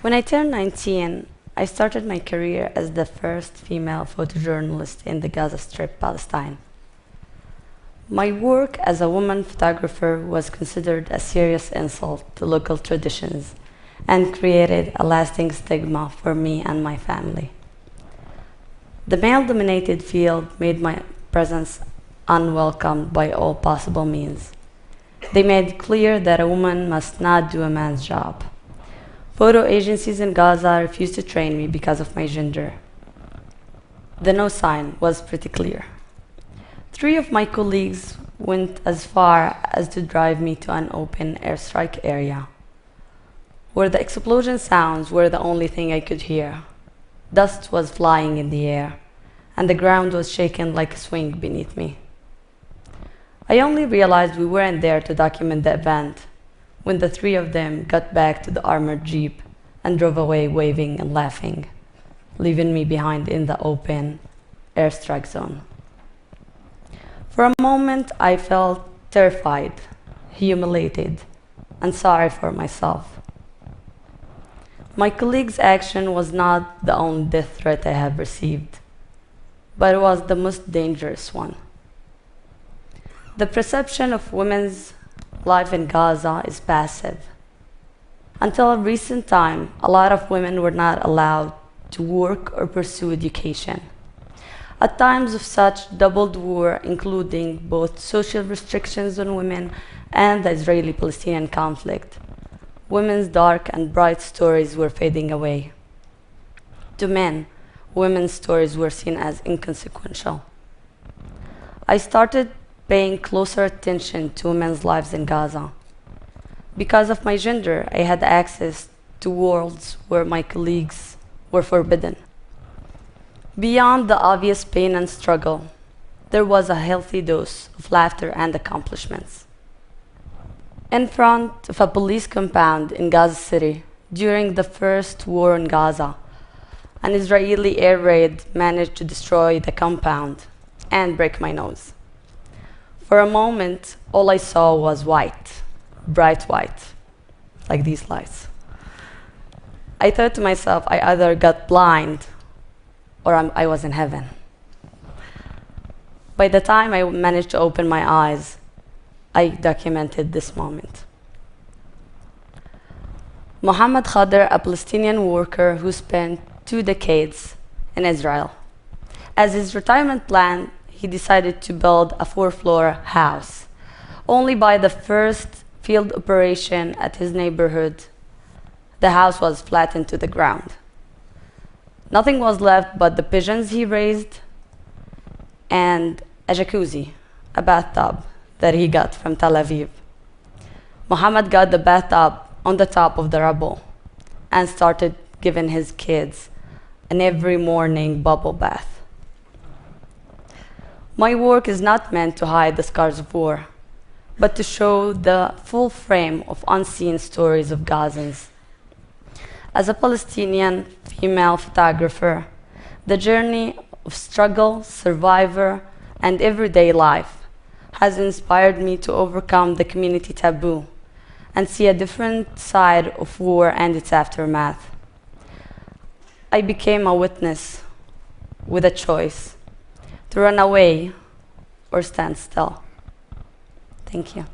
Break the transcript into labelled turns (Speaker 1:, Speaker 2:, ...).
Speaker 1: When I turned 19, I started my career as the first female photojournalist in the Gaza Strip, Palestine. My work as a woman photographer was considered a serious insult to local traditions and created a lasting stigma for me and my family. The male-dominated field made my presence unwelcomed by all possible means. They made clear that a woman must not do a man's job. Photo agencies in Gaza refused to train me because of my gender. The no sign was pretty clear. 3 of my colleagues went as far as to drive me to an open airstrike area, where the explosion sounds were the only thing I could hear. Dust was flying in the air, and the ground was shaken like a swing beneath me. I only realized we weren't there to document the event when the 3 of them got back to the armored jeep and drove away waving and laughing, leaving me behind in the open airstrike zone. For a moment, I felt terrified, humiliated, and sorry for myself. My colleague's action was not the only death threat I have received, but it was the most dangerous one. The perception of women's life in Gaza is passive. Until a recent time, a lot of women were not allowed to work or pursue education. At times of such doubled war, including both social restrictions on women and the Israeli-Palestinian conflict, women's dark and bright stories were fading away. To men, women's stories were seen as inconsequential. I started paying closer attention to women's lives in Gaza. Because of my gender, I had access to worlds where my colleagues were forbidden. Beyond the obvious pain and struggle, there was a healthy dose of laughter and accomplishments. In front of a police compound in Gaza City, during the first war in Gaza, an Israeli air raid managed to destroy the compound and break my nose. For a moment, all I saw was white, bright white, like these lights. I thought to myself, I either got blind or I was in heaven. By the time I managed to open my eyes, I documented this moment. Mohammed Khadr, a Palestinian worker who spent 2 decades in Israel. As his retirement plan, he decided to build a 4-floor house. Only by the first field operation at his neighborhood, the house was flattened to the ground. Nothing was left but the pigeons he raised and a jacuzzi, a bathtub that he got from Tel Aviv. Mohammed got the bathtub on the top of the rubble and started giving his kids an every morning bubble bath. My work is not meant to hide the scars of war, but to show the full frame of unseen stories of Gazans. As a Palestinian female photographer, the journey of struggle, survivor, and everyday life has inspired me to overcome the community taboo and see a different side of war and its aftermath. I became a witness with a choice to run away or stand still. Thank you.